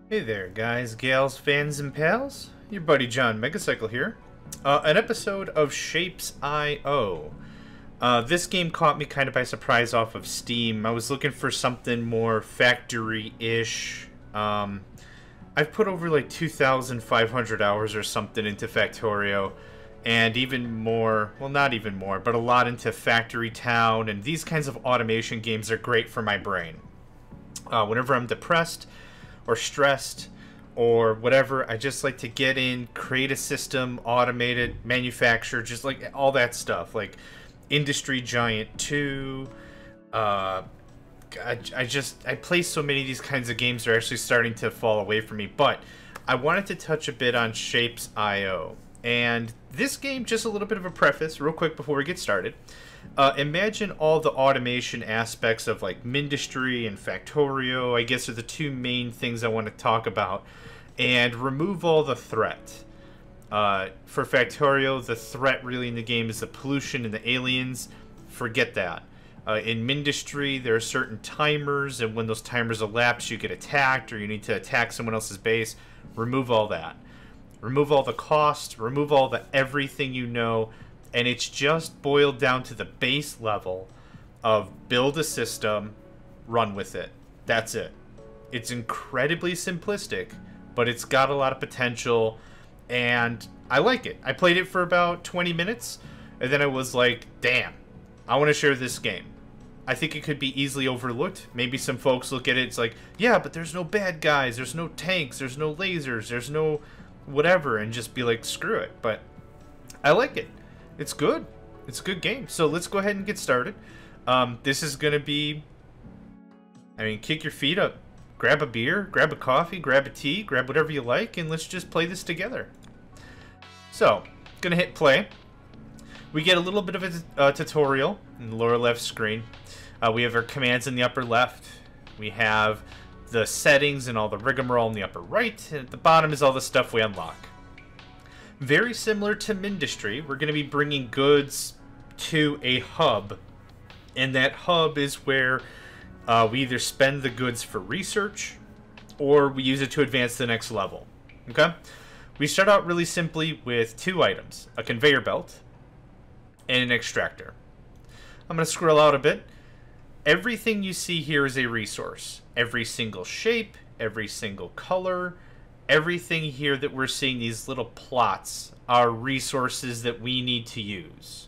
Hey there, guys, gals, fans, and pals. Your buddy John Megacycle here. An episode of Shapes.io. This game caught me kind of by surprise off of Steam. I was looking for something more factory-ish. I've put over like 2,500 hours or something into Factorio, and even more, well, not even more, but a lot into Factory Town, and these kinds of automation games are great for my brain. Whenever I'm depressed or stressed or whatever, I just like to get in, create a system, automate it, manufacture, just like all that stuff, like Industry Giant 2. I play so many of these kinds of games, they're actually starting to fall away from me, but I wanted to touch a bit on Shapes.io. And this game, just a little bit of a preface real quick before we get started. Imagine all the automation aspects of like Mindustry and Factorio, I guess, are the two main things I want to talk about, and remove all the threat. For Factorio, the threat really in the game is the pollution and the aliens. Forget that. In Mindustry, there are certain timers, and when those timers elapse, you get attacked or you need to attack someone else's base. Remove all that. Remove all the cost, remove all the everything you know, and it's just boiled down to the base level of build a system, run with it. That's it. It's incredibly simplistic, but it's got a lot of potential, and I like it. I played it for about 20 minutes, and then I was like, damn, I want to share this game. I think it could be easily overlooked. Maybe some folks look at it, it's like, yeah, but there's no bad guys, there's no tanks, there's no lasers, there's no whatever, and just be like, screw it. But I like it. It's good. It's a good game. So let's go ahead and get started. This is going to be, I mean, kick your feet up. Grab a beer, grab a coffee, grab a tea, grab whatever you like, and let's just play this together. So, going to hit play. We get a little bit of a tutorial in the lower left screen. We have our commands in the upper left. We have the settings and all the rigmarole in the upper right. And at the bottom is all the stuff we unlock. Very similar to Mindustry, we're going to be bringing goods to a hub. And that hub is where we either spend the goods for research or we use it to advance to the next level. Okay? We start out really simply with two items, a conveyor belt and an extractor. I'm going to scroll out a bit. Everything you see here is a resource. Every single shape, every single color, everything here that we're seeing, these little plots, are resources that we need to use.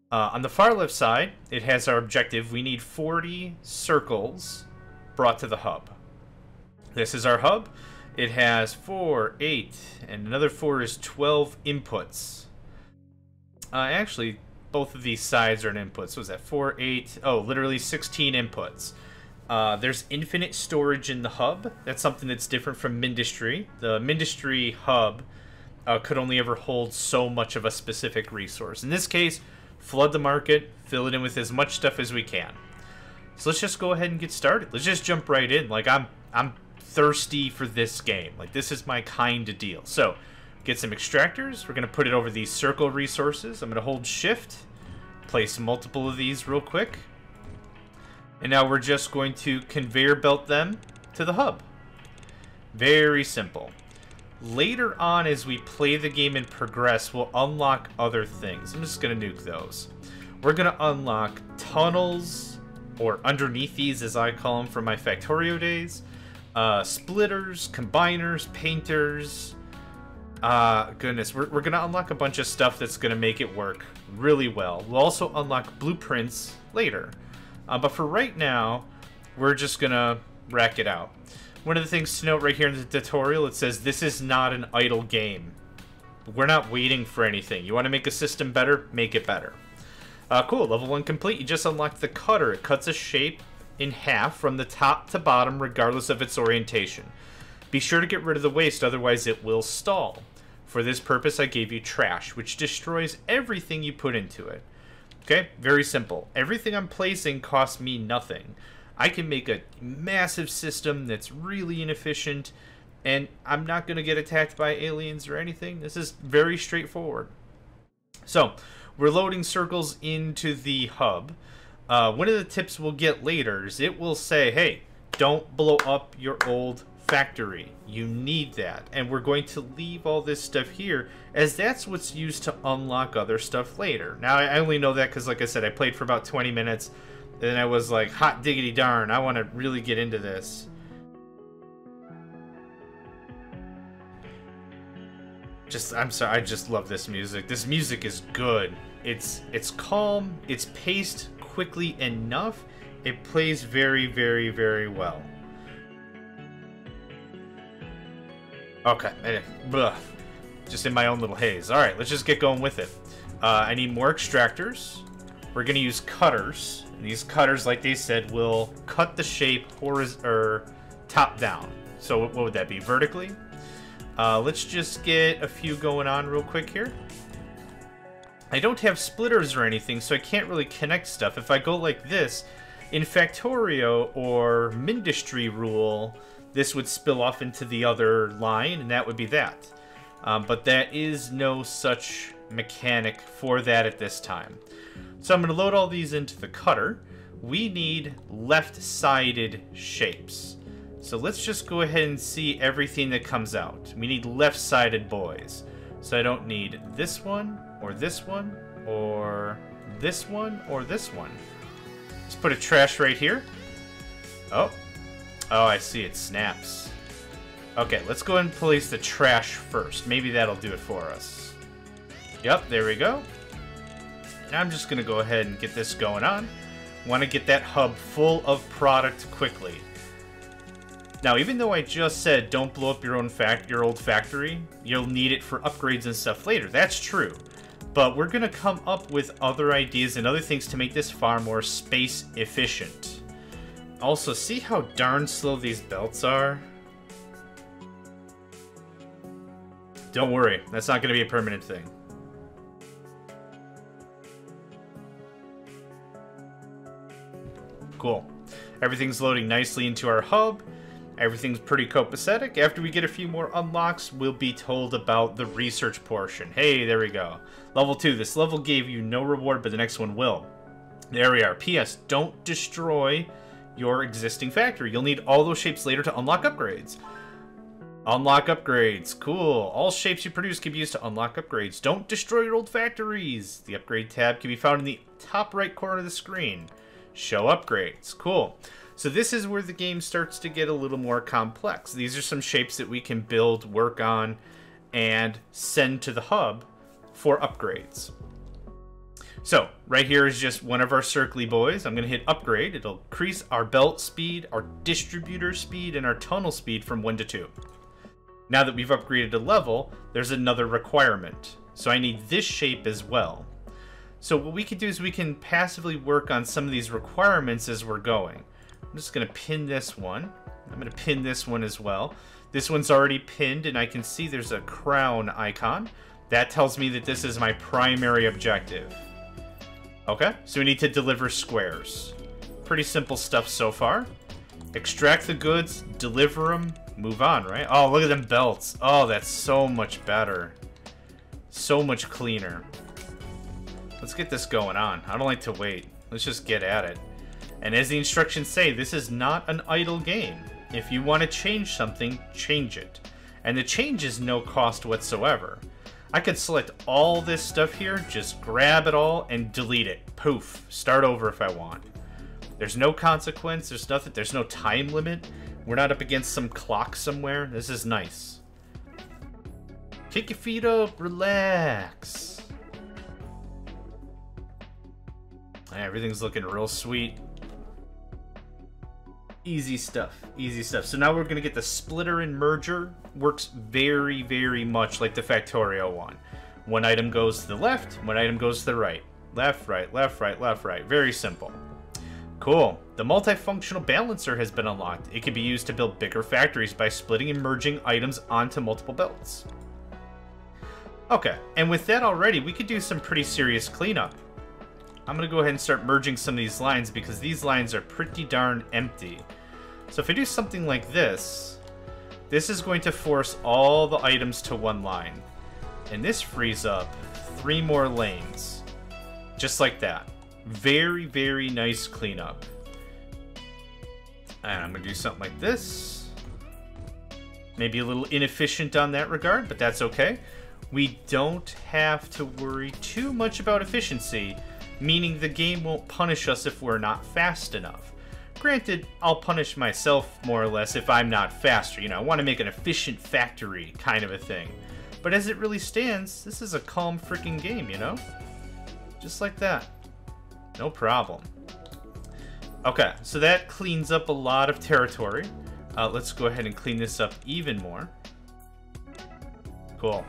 On the far left side, it has our objective. We need 40 circles brought to the hub. This is our hub. It has 4, 8, and another 4 is 12 inputs. Actually, both of these sides are an input. So is that 4, 8? Oh, literally 16 inputs. There's infinite storage in the hub. That's something that's different from Mindustry. The Mindustry hub could only ever hold so much of a specific resource. In this case, flood the market, fill it in with as much stuff as we can. So let's just go ahead and get started. Let's just jump right in. Like, I'm thirsty for this game. Like, this is my kind of deal. So, get some extractors. We're going to put it over these circle resources. I'm going to hold shift, place multiple of these real quick. And now we're just going to conveyor belt them to the hub. Very simple. Later on, as we play the game and progress, we'll unlock other things. I'm just going to nuke those. We're going to unlock tunnels, or underneath these, as I call them from my Factorio days. Splitters, combiners, painters. Goodness, we're going to unlock a bunch of stuff that's going to make it work really well. We'll also unlock blueprints later. But for right now, we're just going to rack it out. One of the things to note right here in the tutorial, it says this is not an idle game. We're not waiting for anything. You want to make a system better? Make it better. Cool, level 1 complete. You just unlocked the cutter. It cuts a shape in half from the top to bottom regardless of its orientation. Be sure to get rid of the waste, otherwise it will stall. For this purpose, I gave you trash, which destroys everything you put into it. Okay, very simple. Everything I'm placing costs me nothing. I can make a massive system that's really inefficient, and I'm not going to get attacked by aliens or anything. This is very straightforward. So, we're loading circles into the hub. One of the tips we'll get later is it will say, hey, don't blow up your old factory. You need that. And we're going to leave all this stuff here, as that's what's used to unlock other stuff later. Now, I only know that because, like I said, I played for about 20 minutes, and then I was like, hot diggity darn, I want to really get into this. I'm sorry, I just love this music. This music is good. It's calm, it's paced quickly enough, it plays very, very, very well. Okay, just in my own little haze. Alright, let's just get going with it. I need more extractors. We're going to use cutters. And these cutters, like they said, will cut the shape top down. So what would that be? Vertically? Let's just get a few going on real quick here. I don't have splitters or anything, so I can't really connect stuff. If I go like this, in Factorio or Mindustry rule, this would spill off into the other line, and that would be that. But that is no such mechanic for that at this time. So I'm going to load all these into the cutter. We need left-sided shapes. So let's just go ahead and see everything that comes out. We need left-sided boys. So I don't need this one, or this one, or this one, or this one. Let's put a trash right here. Oh, I see, it snaps. Okay, let's go ahead and place the trash first. Maybe that'll do it for us. Yep, there we go. Now I'm just going to go ahead and get this going on. Want to get that hub full of product quickly. Now, even though I just said don't blow up your old factory, you'll need it for upgrades and stuff later. That's true. But we're going to come up with other ideas and other things to make this far more space efficient. Also, see how darn slow these belts are? Don't worry, that's not going to be a permanent thing. Cool. Everything's loading nicely into our hub. Everything's pretty copacetic. After we get a few more unlocks, we'll be told about the research portion. Hey, there we go. Level 2. This level gave you no reward, but the next one will. There we are. P.S. Don't destroy your existing factory. You'll need all those shapes later to unlock upgrades. Unlock upgrades. Cool. All shapes you produce can be used to unlock upgrades. Don't destroy your old factories. The upgrade tab can be found in the top right corner of the screen. Show upgrades. Cool. So this is where the game starts to get a little more complex. These are some shapes that we can build, work on, and send to the hub for upgrades. So right here is just one of our circly boys. I'm going to hit upgrade. It'll increase our belt speed, our distributor speed, and our tunnel speed from 1 to 2. Now that we've upgraded a level, there's another requirement. So I need this shape as well. So what we can do is we can passively work on some of these requirements as we're going. I'm just going to pin this one. I'm going to pin this one as well. This one's already pinned, and I can see there's a crown icon. That tells me that this is my primary objective. Okay, so we need to deliver squares. Pretty simple stuff so far. Extract the goods, deliver them, move on, right? Oh, look at them belts. Oh, that's so much better. So much cleaner. Let's get this going on. I don't like to wait. Let's just get at it. And as the instructions say, this is not an idle game. If you want to change something, change it. And the change is no cost whatsoever. I could select all this stuff here, just grab it all, and delete it. Poof. Start over if I want. There's no consequence, there's nothing, there's no time limit. We're not up against some clock somewhere. This is nice. Kick your feet up, relax. Everything's looking real sweet. Easy stuff, easy stuff. So now we're going to get the splitter and merger. Works very, very much like the Factorio one. One item goes to the left, one item goes to the right. Left, right, left, right, left, right. Very simple. Cool. The multifunctional balancer has been unlocked. It can be used to build bigger factories by splitting and merging items onto multiple belts. Okay, and with that already, we could do some pretty serious cleanup. I'm going to go ahead and start merging some of these lines because these lines are pretty darn empty. So if I do something like this, this is going to force all the items to one line. And this frees up 3 more lanes. Just like that. Very, very nice cleanup. And I'm going to do something like this. Maybe a little inefficient on that regard, but that's okay. We don't have to worry too much about efficiency, meaning the game won't punish us if we're not fast enough. Granted, I'll punish myself more or less if I'm not faster. You know, I want to make an efficient factory kind of a thing. But as it really stands, this is a calm freaking game, you know? Just like that. No problem. Okay, so that cleans up a lot of territory. Let's go ahead and clean this up even more. Cool.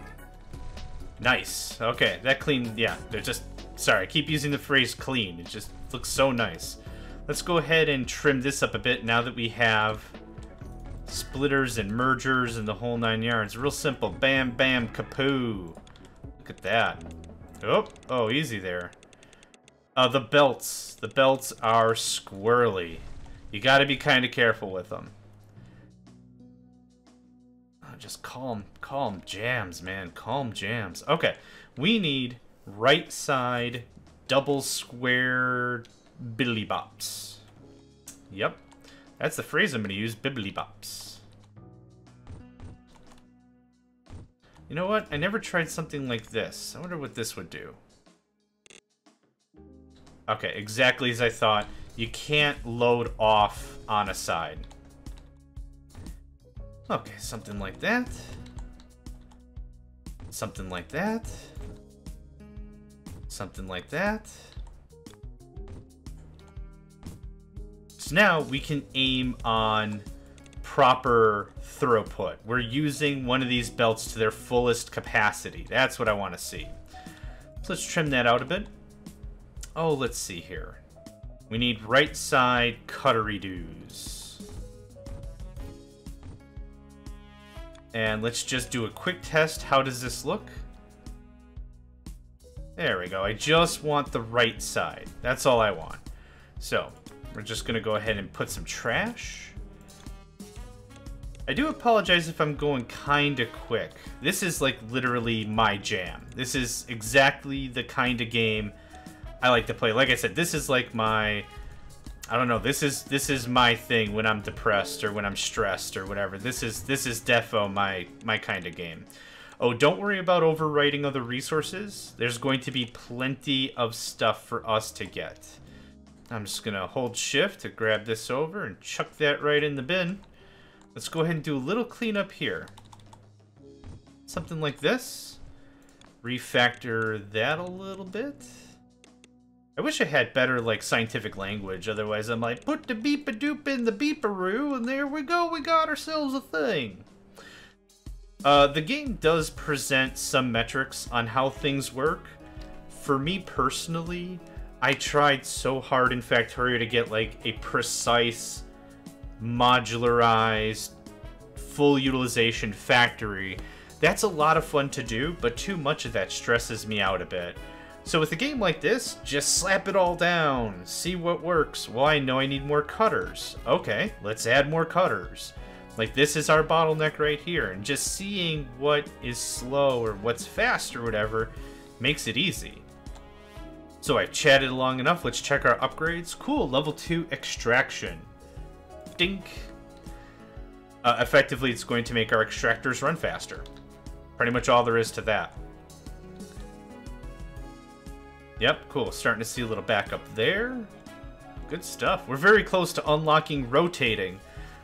Nice. Okay, that clean, yeah, they're just, sorry, I keep using the phrase clean. It just looks so nice. Let's go ahead and trim this up a bit now that we have splitters and mergers and the whole 9 yards. Real simple. Bam, bam, kapoo. Look at that. Oh, easy there. The belts. The belts are squirrely. You gotta be kind of careful with them. Oh, just calm jams, man. Calm jams. Okay, we need right side double square bibbly bops. Yep, that's the phrase I'm going to use, bibbly bops. You know what? I never tried something like this. I wonder what this would do. Okay, exactly as I thought. You can't load off on a side. Okay, something like that. Something like that. Something like that. So now we can aim on proper throughput. We're using one of these belts to their fullest capacity. That's what I want to see. So let's trim that out a bit. Oh, let's see here. We need right side cuttery doos. And let's just do a quick test. How does this look? There we go. I just want the right side. That's all I want. So we're just going to go ahead and put some trash. I do apologize if I'm going kind of quick. This is like literally my jam. This is exactly the kind of game I like to play. Like I said, this is like my, I don't know, this is my thing when I'm depressed or when I'm stressed or whatever. This is defo my kind of game. Oh, don't worry about overwriting other resources. There's going to be plenty of stuff for us to get. I'm just going to hold shift to grab this over and chuck that right in the bin. Let's go ahead and do a little cleanup here. Something like this. Refactor that a little bit. I wish I had better, like, scientific language. Otherwise, I'm like, put the beep-a-doop in the beeparoo, and there we go. We got ourselves a thing. The game does present some metrics on how things work. For me personally, I tried so hard in Factorio to get like a precise, modularized, full utilization factory. That's a lot of fun to do, but too much of that stresses me out a bit. So with a game like this, just slap it all down, see what works. Well, I know I need more cutters. Okay, let's add more cutters. Like, this is our bottleneck right here, and just seeing what is slow or what's fast or whatever makes it easy. So I've chatted long enough, let's check our upgrades. Cool, level 2 extraction. Dink. Effectively, it's going to make our extractors run faster. Pretty much all there is to that. Yep, cool, starting to see a little backup there. Good stuff. We're very close to unlocking rotating,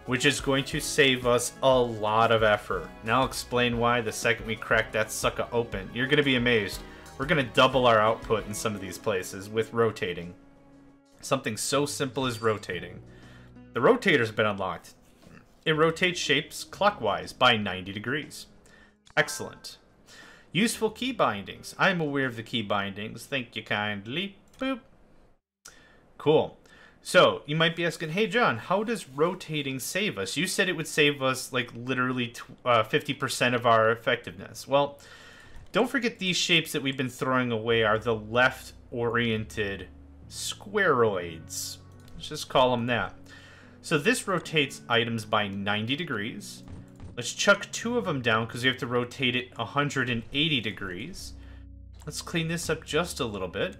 which is going to save us a lot of effort. Now I'll explain why the second we crack that sucker open. You're going to be amazed. We're going to double our output in some of these places with rotating. Something so simple as rotating. The rotator's been unlocked. It rotates shapes clockwise by 90 degrees. Excellent. Useful key bindings. I'm aware of the key bindings. Thank you kindly. Boop. Cool. So, you might be asking, hey John, how does rotating save us? You said it would save us like literally 50% of our effectiveness. Well, don't forget these shapes that we've been throwing away are the left-oriented squaroids. Let's just call them that. So this rotates items by 90 degrees. Let's chuck 2 of them down because we have to rotate it 180 degrees. Let's clean this up just a little bit.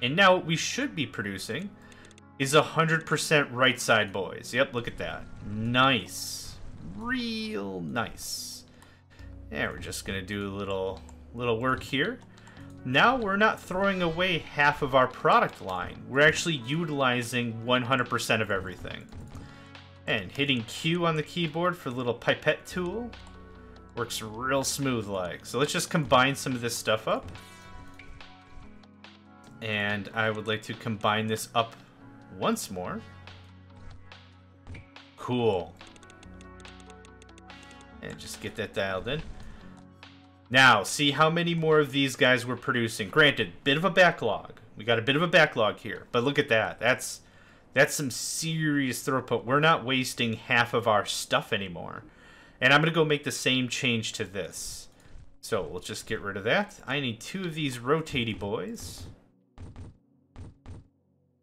And now what we should be producing is 100% right side boys. Yep, look at that. Nice. real nice. And we're just gonna do a little work here. Now we're not throwing away half of our product line. We're actually utilizing 100% of everything. And hitting Q on the keyboard for the little pipette tool works real smooth like. So let's just combine some of this stuff up. And I would like to combine this up once more. Cool. And just get that dialed in. Now, see how many more of these guys we're producing. Granted, bit of a backlog. We got a bit of a backlog here, but look at that. That's some serious throughput. We're not wasting half of our stuff anymore. And I'm going to go make the same change to this. So we'll just get rid of that. I need 2 of these rotatey boys.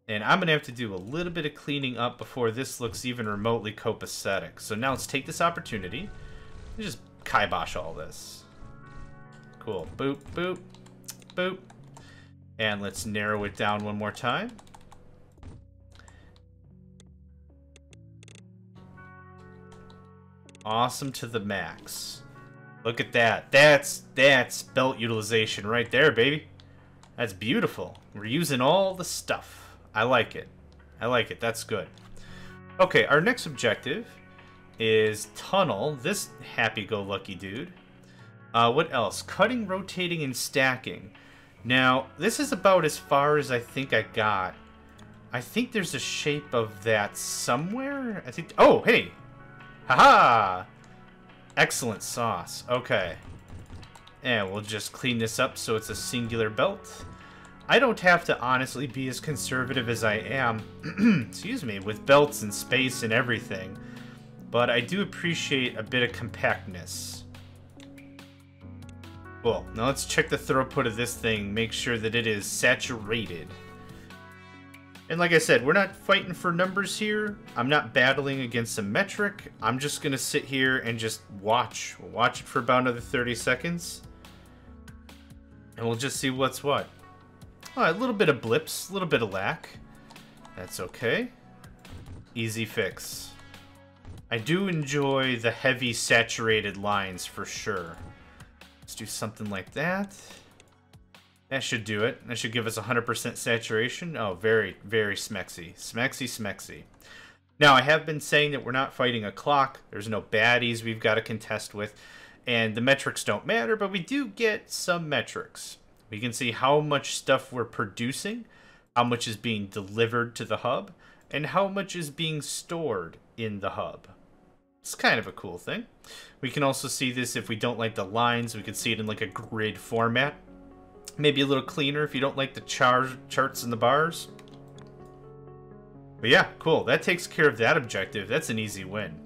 And I'm going to have to do a little bit of cleaning up before this looks even remotely copacetic. So now let's take this opportunity and just kibosh all this. Cool. Boop, boop, boop. And let's narrow it down one more time. Awesome to the max. Look at that. That's belt utilization right there, baby. That's beautiful. We're using all the stuff. I like it. I like it. That's good. Okay, our next objective is tunnel this happy-go-lucky dude. What else? Cutting, rotating, and stacking. Now, this is about as far as I think I got. I think there's a shape of that somewhere. I think... Oh, hey! Haha! Excellent sauce. Okay. And we'll just clean this up so it's a singular belt. I don't have to honestly be as conservative as I am, excuse me, with belts and space and everything. But I do appreciate a bit of compactness. Cool. Now let's check the throughput of this thing, make sure that it is saturated. And like I said, we're not fighting for numbers here. I'm not battling against a metric. I'm just going to sit here and just watch. We'll watch it for about another 30 seconds. And we'll just see what's what. Oh, a little bit of blips, a little bit of lack. That's okay. Easy fix. I do enjoy the heavy saturated lines for sure. Let's do something like that. That should do it. That should give us 100% saturation. Oh, very, very smexy. Smexy, smexy. Now, I have been saying that we're not fighting a clock. There's no baddies we've got to contest with. And the metrics don't matter, but we do get some metrics. We can see how much stuff we're producing, how much is being delivered to the hub, and how much is being stored in the hub. It's kind of a cool thing. We can also see this if we don't like the lines. We can see it in like a grid format. Maybe a little cleaner if you don't like the charts and the bars. But yeah, cool. That takes care of that objective. That's an easy win.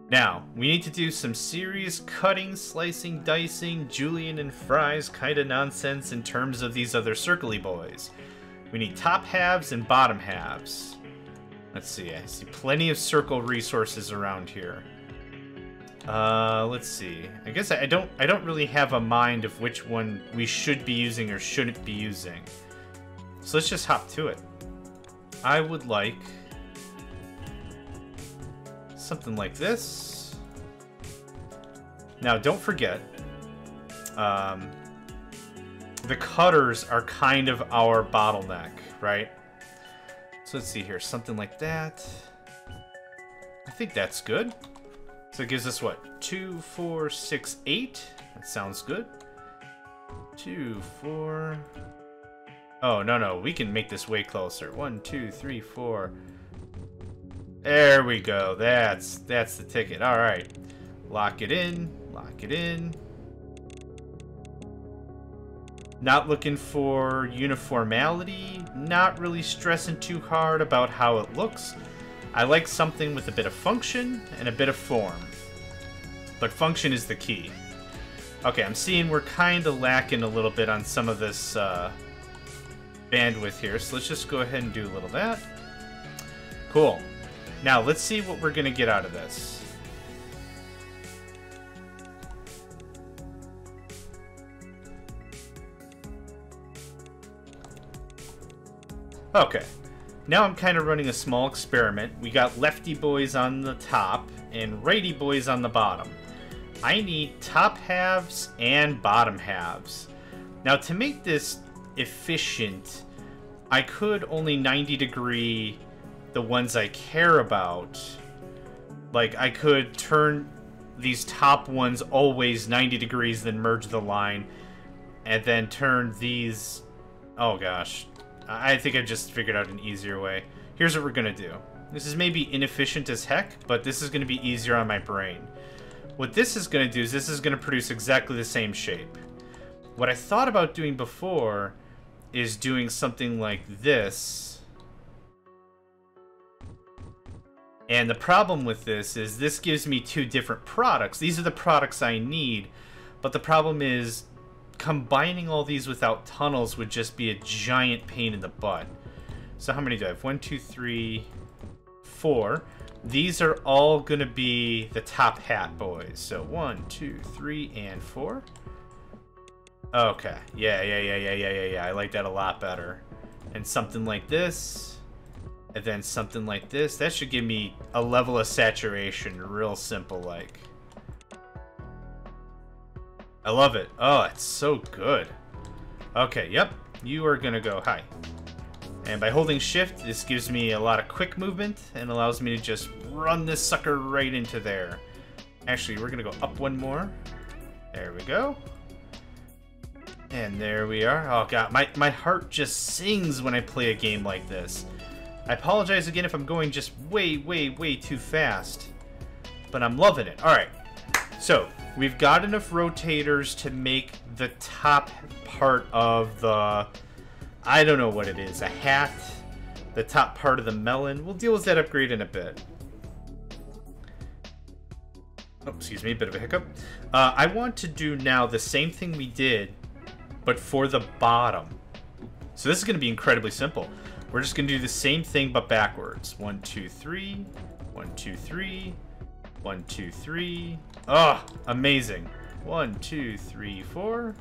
Now, we need to do some serious cutting, slicing, dicing, julienne and fries kind of nonsense in terms of these other circly boys. We need top halves and bottom halves. Let's see, I see plenty of circle resources around here. Let's see. I guess I don't really have a mind of which one we should be using or shouldn't be using. So let's just hop to it. I would like something like this. Now, don't forget, the cutters are kind of our bottleneck, right? So let's see here, something like that. I think that's good. So it gives us what? 2, 4, 6, 8. That sounds good. 2, 4. Oh, no, we can make this way closer. 1, 2, 3, 4. There we go. That's the ticket. All right. Lock it in. Lock it in. Not looking for uniformity. Not really stressing too hard about how it looks. I like something with a bit of function and a bit of form. But function is the key. Okay, I'm seeing we're kind of lacking a little bit on some of this bandwidth here. So let's just go ahead and do a little of that. Cool. Now, let's see what we're going to get out of this. Okay. Now I'm kind of running a small experiment. We got lefty boys on the top, and righty boys on the bottom. I need top halves and bottom halves. Now, to make this efficient, I could only 90 degree the ones I care about. Like, I could turn these top ones always 90 degrees, then merge the line, and then turn these... Oh gosh, I think I just figured out an easier way. Here's what we're gonna do. This is maybe inefficient as heck, but this is gonna be easier on my brain. What this is gonna do is this is gonna produce exactly the same shape. What I thought about doing before is doing something like this. And the problem with this is this gives me two different products. These are the products I need, but the problem is combining all these without tunnels would just be a giant pain in the butt. So how many do I have? 1, 2, 3, 4. These are all going to be the top hat boys. So 1, 2, 3, and 4. Okay. Yeah. I like that a lot better. And something like this. And then something like this. That should give me a level of saturation real simple like. I love it. Oh, it's so good. Okay, yep. You are going to go high. And by holding shift, this gives me a lot of quick movement and allows me to just run this sucker right into there. Actually, we're going to go up one more. There we go. And there we are. Oh, God. My heart just sings when I play a game like this. I apologize again if I'm going just way too fast. But I'm loving it. All right. So, we've got enough rotators to make the top part of the... I don't know what it is. A hat. The top part of the melon. We'll deal with that upgrade in a bit. Oh, excuse me. A bit of a hiccup. I want to do now the same thing we did, but for the bottom. So this is going to be incredibly simple. We're just going to do the same thing, but backwards. 1, 2, 3. 1, 2, 3. 1, 2, 3. Oh, amazing. 1, 2, 3, 4.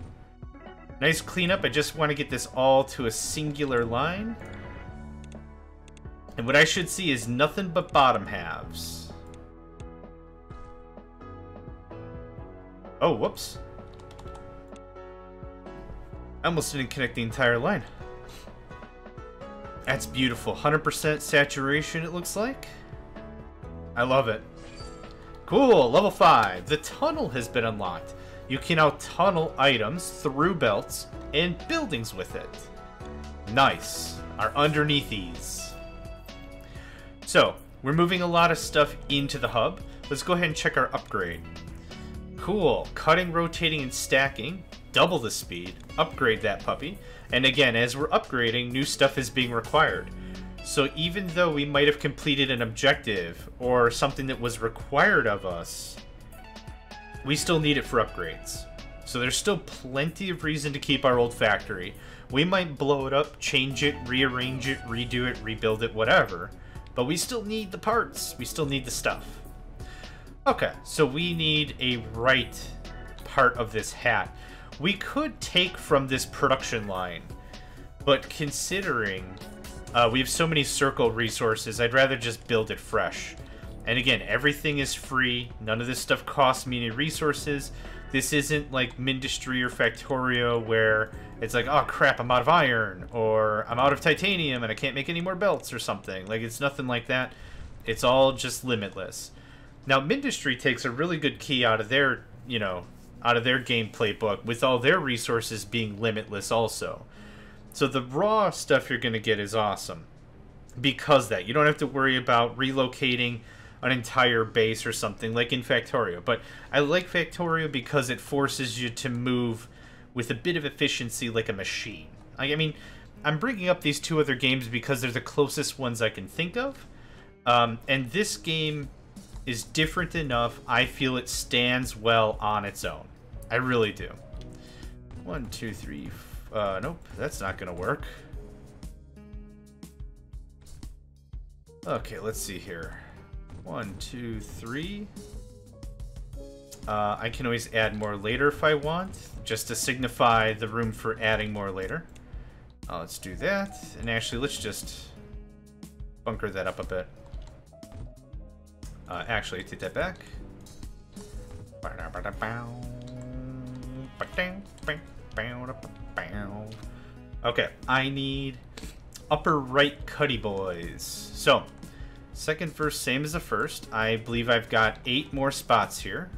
Nice cleanup. I just want to get this all to a singular line. And what I should see is nothing but bottom halves. Oh, whoops. I almost didn't connect the entire line. That's beautiful. 100% saturation, it looks like. I love it. Cool. Level 5. The tunnel has been unlocked. You can now tunnel items through belts and buildings with it. Nice. Our underneathies. So, we're moving a lot of stuff into the hub. Let's go ahead and check our upgrade. Cool. Cutting, rotating, and stacking. Double the speed. Upgrade that puppy. And again, as we're upgrading, new stuff is being required. So even though we might have completed an objective or something that was required of us, we still need it for upgrades. So there's still plenty of reason to keep our old factory. We might blow it up, change it, rearrange it, redo it, rebuild it, whatever. But we still need the parts. We still need the stuff. Okay, so we need a right part of this hat. We could take from this production line, but considering we have so many circle resources, I'd rather just build it fresh. And again, everything is free. None of this stuff costs me any resources. This isn't like Mindustry or Factorio where it's like, oh crap, I'm out of iron, or I'm out of titanium and I can't make any more belts or something. Like, it's nothing like that. It's all just limitless. Now, Mindustry takes a really good key out of their, you know, out of their gameplay book with all their resources being limitless also. So the raw stuff you're going to get is awesome. Because that, you don't have to worry about relocating an entire base or something like in Factorio. But I like Factorio because it forces you to move with a bit of efficiency like a machine. I mean, I'm bringing up these two other games because they're the closest ones I can think of. And this game is different enough, I feel it stands well on its own. I really do. 1, 2, 3... nope, that's not gonna work. Okay, let's see here. 1, 2, 3. I can always add more later if I want, just to signify the room for adding more later. Let's do that, and actually let's just bunker that up a bit. Actually, take that back. Okay, I need upper right cutty boys. So, second verse, same as the first. I believe I've got 8 more spots here.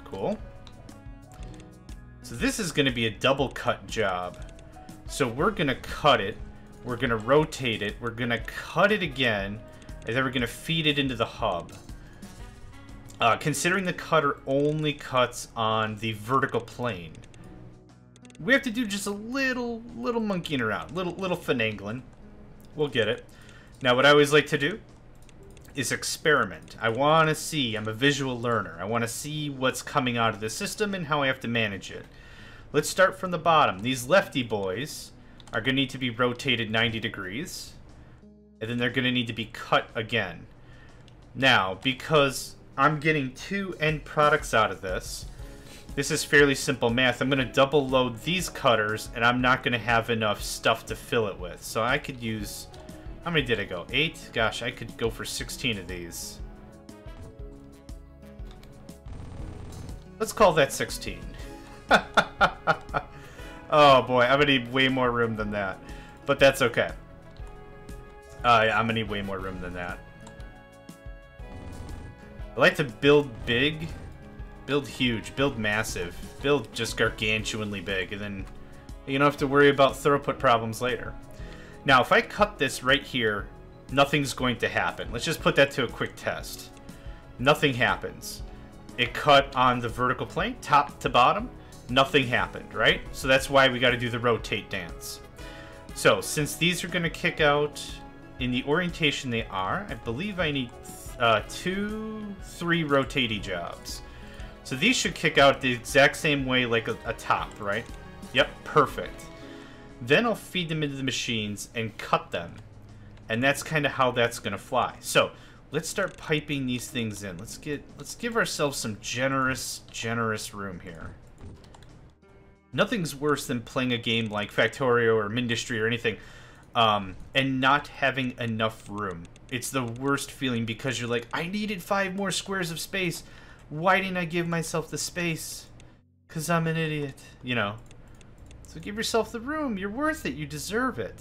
Cool. So this is going to be a double cut job. So we're going to cut it. We're going to rotate it. We're going to cut it again. And then we're going to feed it into the hub. Considering the cutter only cuts on the vertical plane, we have to do just a little monkeying around. Little finagling. We'll get it. Now what I always like to do is experiment. I want to see. I'm a visual learner. I want to see what's coming out of the system and how I have to manage it. Let's start from the bottom. These lefty boys are going to need to be rotated 90 degrees. And then they're going to need to be cut again. Now, because I'm getting 2 end products out of this, this is fairly simple math. I'm going to double load these cutters, and I'm not going to have enough stuff to fill it with. So I could use... How many did I go? 8? Gosh, I could go for 16 of these. Let's call that 16. Oh boy, I'm gonna need way more room than that. But that's okay. Yeah, I'm gonna need way more room than that. I like to build big, build huge, build massive, build just gargantuanly big, and then you don't have to worry about throughput problems later. Now, if I cut this right here, nothing's going to happen. Let's just put that to a quick test. Nothing happens. It cut on the vertical plane, top to bottom. Nothing happened, right? So that's why we got to do the rotate dance. So, since these are going to kick out in the orientation they are, I believe I need 2, 3 rotatey jobs. So these should kick out the exact same way like a top, right? Yep, perfect. Then I'll feed them into the machines and cut them. And that's kind of how that's going to fly. So, let's start piping these things in. Let's give ourselves some generous room here. Nothing's worse than playing a game like Factorio or Mindustry or anything and not having enough room. It's the worst feeling because you're like, I needed 5 more squares of space. Why didn't I give myself the space? Because I'm an idiot, you know. So give yourself the room. You're worth it. You deserve it.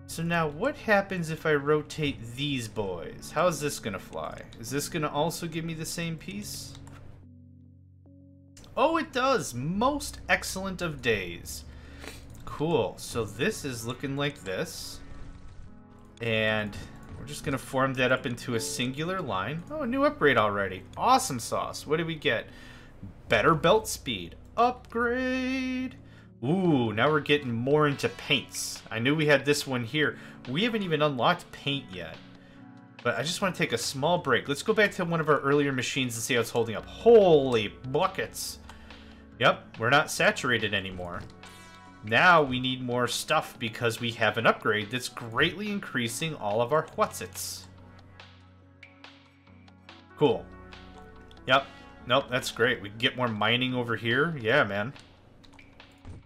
So now what happens if I rotate these boys? How is this going to fly? Is this going to also give me the same piece? Oh, it does. Most excellent of days. Cool. So this is looking like this. And we're just going to form that up into a singular line. Oh, a new upgrade already. Awesome sauce. What did we get? Better belt speed. Upgrade. Ooh, now we're getting more into paints. I knew we had this one here. We haven't even unlocked paint yet. But I just want to take a small break. Let's go back to one of our earlier machines and see how it's holding up. Holy buckets. Yep, we're not saturated anymore. Now we need more stuff because we have an upgrade that's greatly increasing all of our whatsits. Cool. Yep. Nope, that's great. We can get more mining over here. Yeah, man.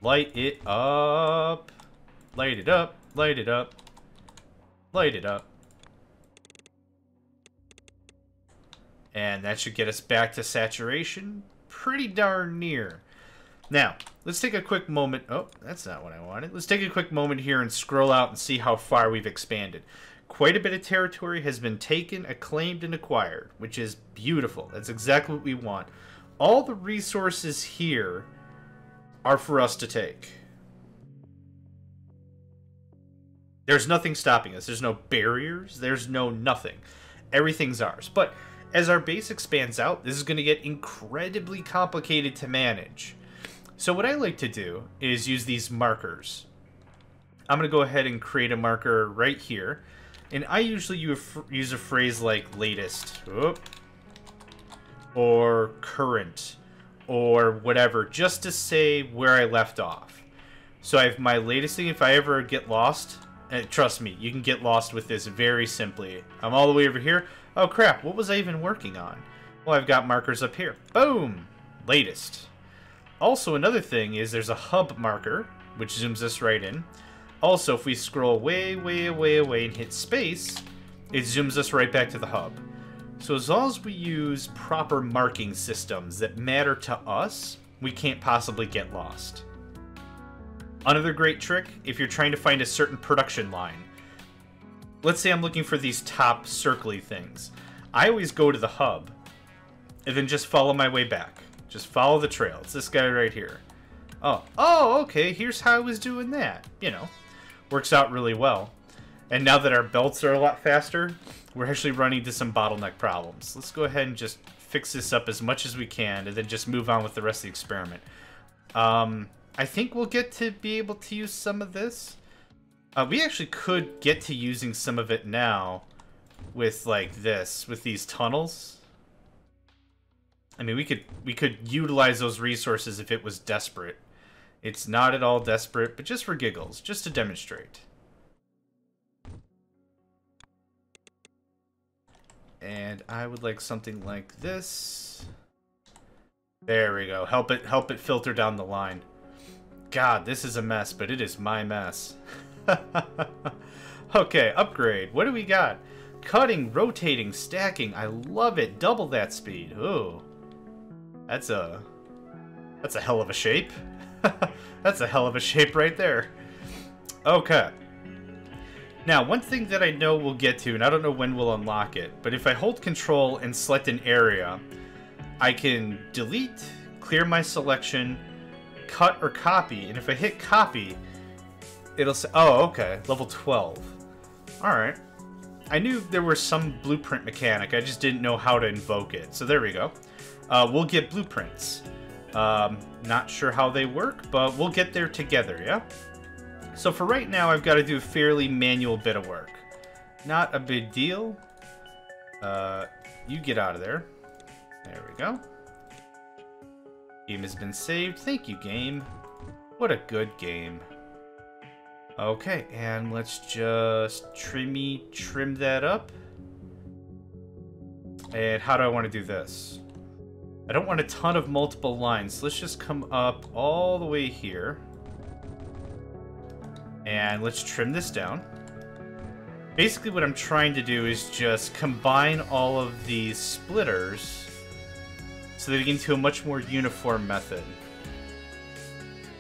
Light it up. Light it up. Light it up. Light it up. And that should get us back to saturation pretty darn near. Now, let's take a quick moment. Oh, that's not what I wanted. Let's take a quick moment here and scroll out and see how far we've expanded. Quite a bit of territory has been taken, acclaimed, and acquired, which is beautiful. That's exactly what we want. All the resources here are for us to take. There's nothing stopping us. There's no barriers. There's no nothing. Everything's ours. But as our base expands out, this is going to get incredibly complicated to manage. So what I like to do is use these markers. I'm going to go ahead and create a marker right here. And I usually use a phrase like latest, or current, or whatever, just to say where I left off. So I have my latest thing. If I ever get lost, and trust me, you can get lost with this very simply. I'm all the way over here. Oh crap, what was I even working on? Well, I've got markers up here. Boom! Latest. Also, another thing is there's a hub marker, which zooms us right in. Also, if we scroll way, way, way away and hit space, it zooms us right back to the hub. So as long as we use proper marking systems that matter to us, we can't possibly get lost. Another great trick, if you're trying to find a certain production line. Let's say I'm looking for these top circly things. I always go to the hub, and then just follow my way back. Just follow the trail. It's this guy right here. Oh, okay, here's how I was doing that. You know, works out really well. And now that our belts are a lot faster, we're actually running into some bottleneck problems. Let's go ahead and just fix this up as much as we can, and then just move on with the rest of the experiment. I think we'll get to be able to use some of this. We actually could get to using some of it now with, like, this, with these tunnels. I mean, we could utilize those resources if it was desperate. It's not at all desperate, but just for giggles, just to demonstrate. And I would like something like this. There we go. Help it filter down the line. God, this is a mess, but it is my mess. Okay, upgrade. What do we got? Cutting, rotating, stacking. I love it. Double that speed. Ooh. That's a hell of a shape. That's a hell of a shape right there. Okay. Now, one thing that I know we'll get to, and I don't know when we'll unlock it, but if I hold control and select an area, I can delete, clear my selection, cut or copy, and if I hit copy, it'll say, oh, okay, level 12. Alright. I knew there was some blueprint mechanic, I just didn't know how to invoke it, so there we go. We'll get blueprints. Not sure how they work, but we'll get there together, yeah? So for right now, I've got to do a fairly manual bit of work. Not a big deal. You get out of there. There we go. Game has been saved. Thank you, game. What a good game. Okay, and let's just trim that up. And how do I want to do this? I don't want a ton of multiple lines. Let's just come up all the way here. And let's trim this down. Basically what I'm trying to do is just combine all of these splitters so that we get into a much more uniform method.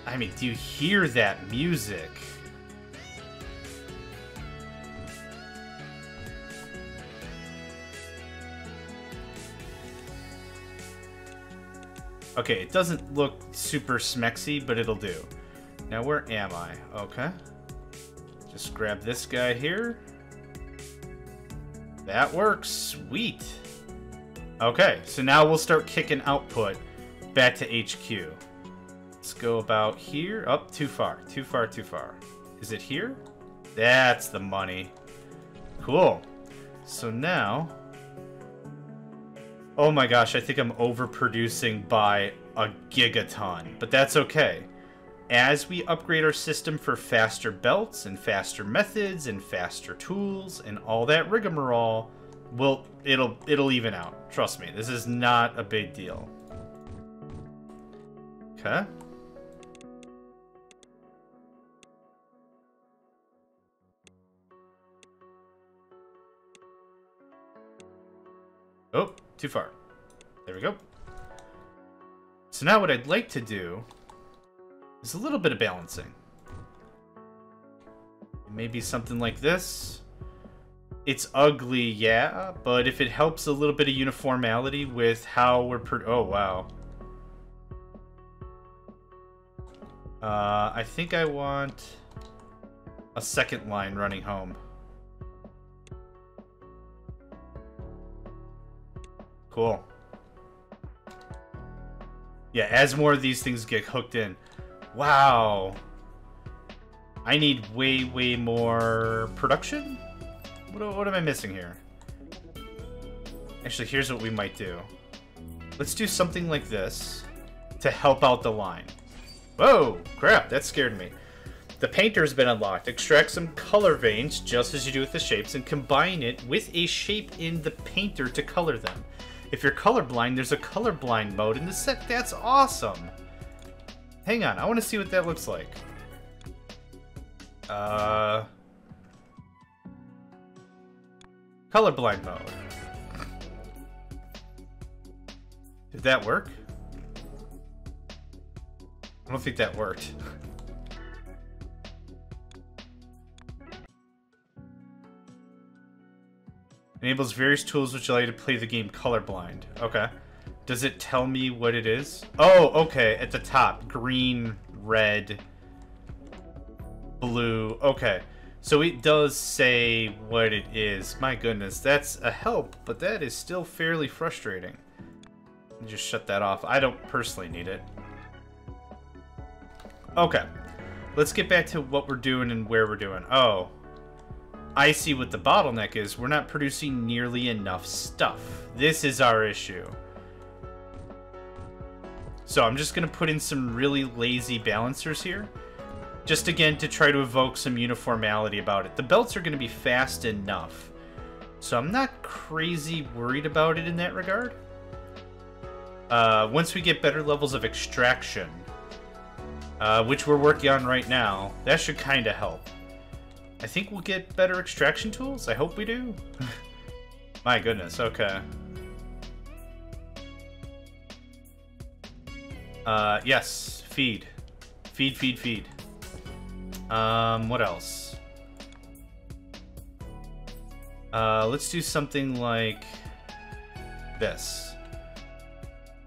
I mean, do you hear that music? Okay, it doesn't look super smexy, but it'll do. Now, where am I? Okay. Just grab this guy here. That works. Sweet. Okay, so now we'll start kicking output back to HQ. Let's go about here. Oh, too far. Too far, too far. Is it here? That's the money. Cool. So now... Oh my gosh, I think I'm overproducing by a gigaton. But that's okay. As we upgrade our system for faster belts and faster methods and faster tools and all that rigmarole, it'll even out. Trust me, this is not a big deal. Okay. Oh, too far. There we go. So now what I'd like to do is a little bit of balancing. Maybe something like this. It's ugly, yeah, but if it helps a little bit of uniformity with how we're oh, wow. I think I want a second line running home. Cool. Yeah, as more of these things get hooked in. Wow. I need way, way more production? What am I missing here? Actually, here's what we might do. Let's do something like this to help out the line. Whoa, crap, that scared me. The painter's been unlocked. Extract some color veins, just as you do with the shapes, and combine it with a shape in the painter to color them. If you're colorblind, there's a colorblind mode in the set. That's awesome. Hang on, I want to see what that looks like. Colorblind mode. Did that work? I don't think that worked. Enables various tools which allow you to play the game colorblind. Okay. Does it tell me what it is? Oh, okay. At the top. Green, red, blue. Okay. So it does say what it is. My goodness. That's a help, but that is still fairly frustrating. Just shut that off. I don't personally need it. Okay. Let's get back to what we're doing and where we're doing. Oh. I see what the bottleneck is. We're not producing nearly enough stuff. This is our issue. So I'm just going to put in some really lazy balancers here. Just again to try to evoke some uniformity about it. The belts are going to be fast enough. So I'm not crazy worried about it in that regard. Once we get better levels of extraction, which we're working on right now, that should kind of help. I think we'll get better extraction tools. I hope we do. My goodness, okay. Yes, feed. Feed, feed, feed. What else? Let's do something like this.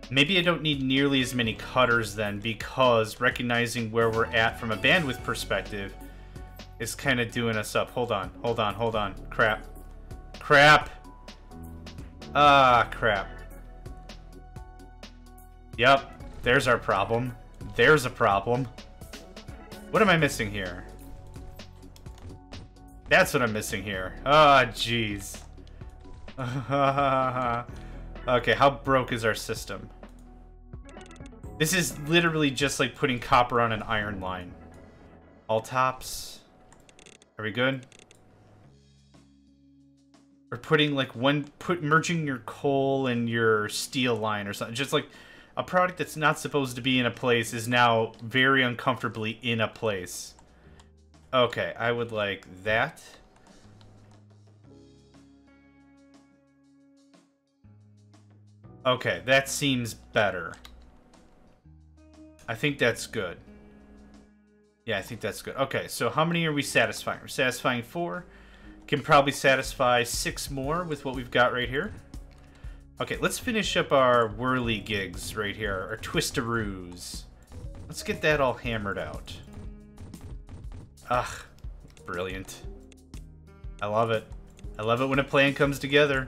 Maybe I don't need nearly as many cutters then, because recognizing where we're at from a bandwidth perspective is kind of doing us up. Hold on, hold on, hold on. Crap. Crap. Ah, crap. Yep, there's our problem. There's a problem. What am I missing here? That's what I'm missing here. Ah, jeez. Okay, how broke is our system? This is literally just like putting copper on an iron line. All tops. Are we good? Or putting like merging your coal and your steel line or something. Just like a product that's not supposed to be in a place is now very uncomfortably in a place. Okay, I would like that. Okay, that seems better. I think that's good. Yeah, I think that's good. Okay, so how many are we satisfying? We're satisfying 4. Can probably satisfy 6 more with what we've got right here. Okay, let's finish up our whirly gigs right here, our twistaroos. Let's get that all hammered out. Ugh, brilliant. I love it. I love it when a plan comes together.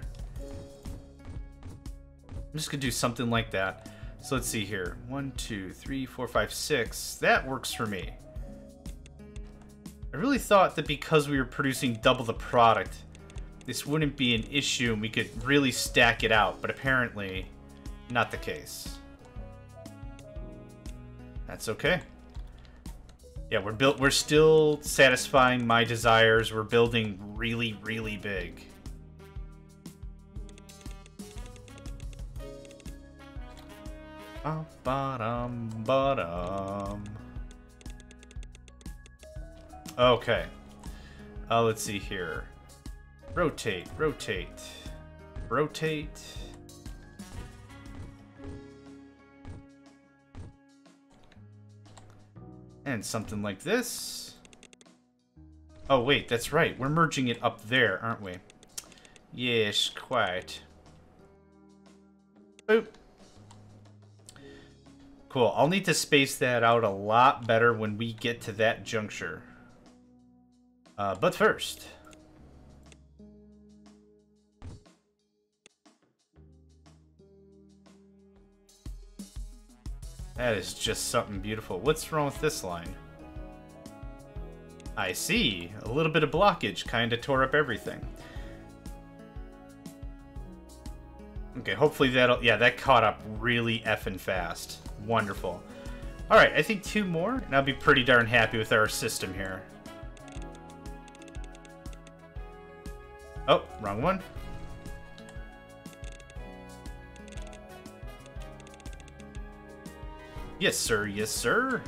I'm just gonna do something like that. So let's see here. 1, 2, 3, 4, 5, 6. That works for me. I really thought that because we were producing double the product, this wouldn't be an issue and we could really stack it out, but apparently not the case. That's okay. Yeah, we're still satisfying my desires. We're building really, really big. Okay. Let's see here. Rotate, rotate, rotate. And something like this. Oh, wait, that's right. We're merging it up there, aren't we? Yes, quite. Boop. Cool. I'll need to space that out a lot better when we get to that juncture. But first... That is just something beautiful. What's wrong with this line? I see. A little bit of blockage kind of tore up everything. Okay, hopefully that'll... Yeah, that caught up really effing fast. Wonderful. Alright, I think 2 more, and I'll be pretty darn happy with our system here. Oh, wrong one. Yes, sir. Yes, sir.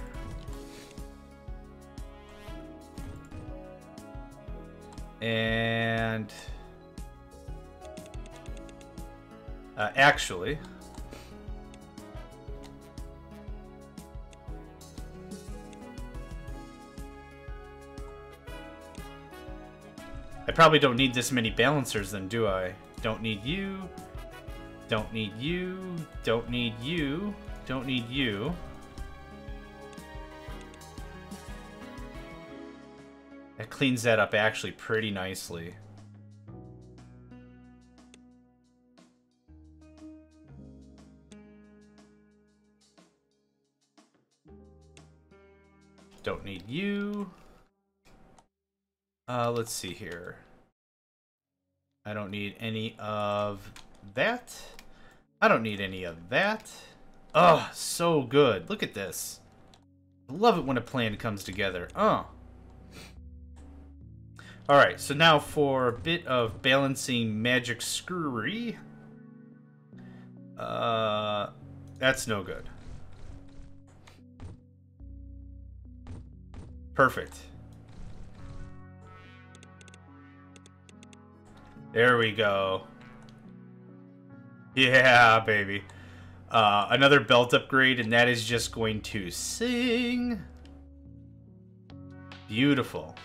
And actually, I probably don't need this many balancers then, do I? Don't need you. Don't need you. Don't need you. Don't need you. That cleans that up actually pretty nicely. Don't need you. Let's see here. I don't need any of that. I don't need any of that. Oh, so good. Look at this. I love it when a plan comes together. Oh. Alright, so now for a bit of balancing magic screwery. That's no good. Perfect. There we go. Yeah, baby. Another belt upgrade, and that is just going to sing. Beautiful.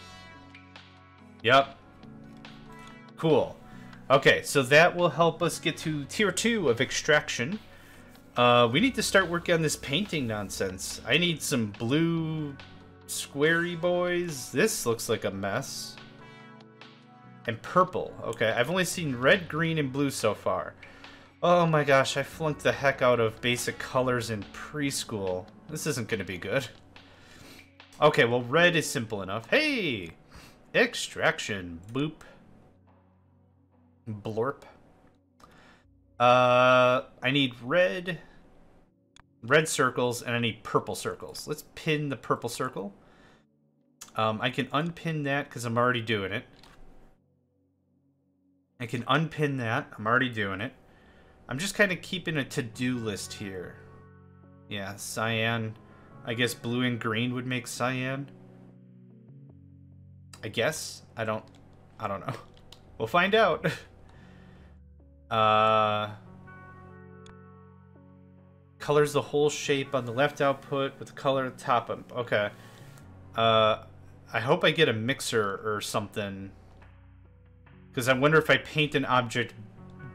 Yep. Cool. Okay, so that will help us get to tier 2 of extraction. We need to start working on this painting nonsense. I need some blue squarey boys. This looks like a mess. And purple. Okay, I've only seen red, green, and blue so far. Oh my gosh, I flunked the heck out of basic colors in preschool. This isn't going to be good. Okay, well, red is simple enough. Hey! Extraction. Boop. Blorp. I need red circles, and I need purple circles. Let's pin the purple circle. I can unpin that because I'm already doing it. I can unpin that. I'm already doing it. I'm just kind of keeping a to-do list here. Yeah, cyan. I guess blue and green would make cyan. I guess. I don't know. We'll find out. Colors the whole shape on the left output with the color at the top. Okay. I hope I get a mixer or something. Because I wonder if I paint an object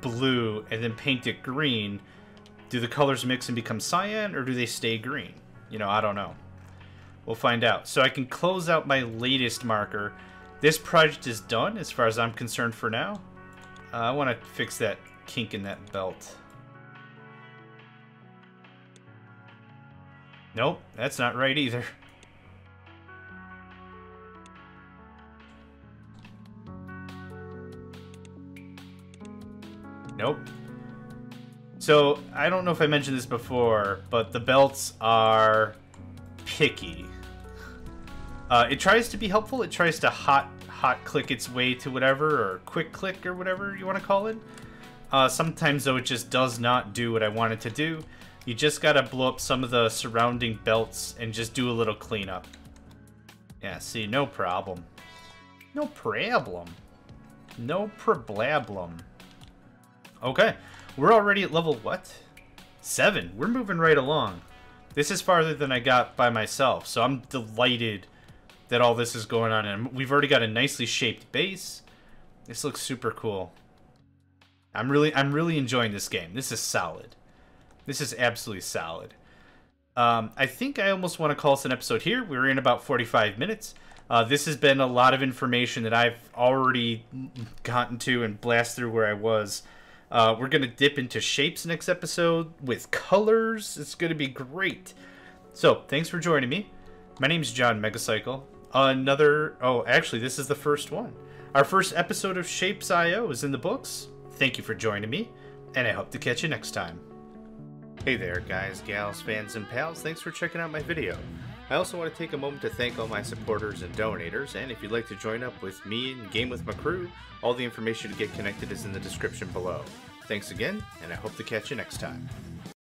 blue and then paint it green, do the colors mix and become cyan, or do they stay green? You know, I don't know. We'll find out. So I can close out my latest marker. This project is done as far as I'm concerned for now. I want to fix that kink in that belt. Nope, that's not right either. Nope. So, I don't know if I mentioned this before, but the belts are picky. It tries to be helpful. It tries to hot click its way to whatever, or quick click, or whatever you want to call it. Sometimes, though, it just does not do what I want it to do. You just gotta blow up some of the surrounding belts and just do a little cleanup. Yeah, see, no problem. No problem. No problem. Okay, we're already at level, what? 7. We're moving right along. This is farther than I got by myself, so I'm delighted that all this is going on. And we've already got a nicely shaped base. This looks super cool. I'm really enjoying this game. This is solid. This is absolutely solid. I think I almost want to call this an episode here. We're in about 45 minutes. This has been a lot of information that I've already gotten to and blast through where I was. We're going to dip into shapes next episode with colors. It's going to be great. So, thanks for joining me. My name's John Megacycle. Actually, this is the first one. Our first episode of Shapes.io is in the books. Thank you for joining me, and I hope to catch you next time. Hey there, guys, gals, fans, and pals. Thanks for checking out my video. I also want to take a moment to thank all my supporters and donators, and if you'd like to join up with me and game with my crew, all the information to get connected is in the description below. Thanks again, and I hope to catch you next time.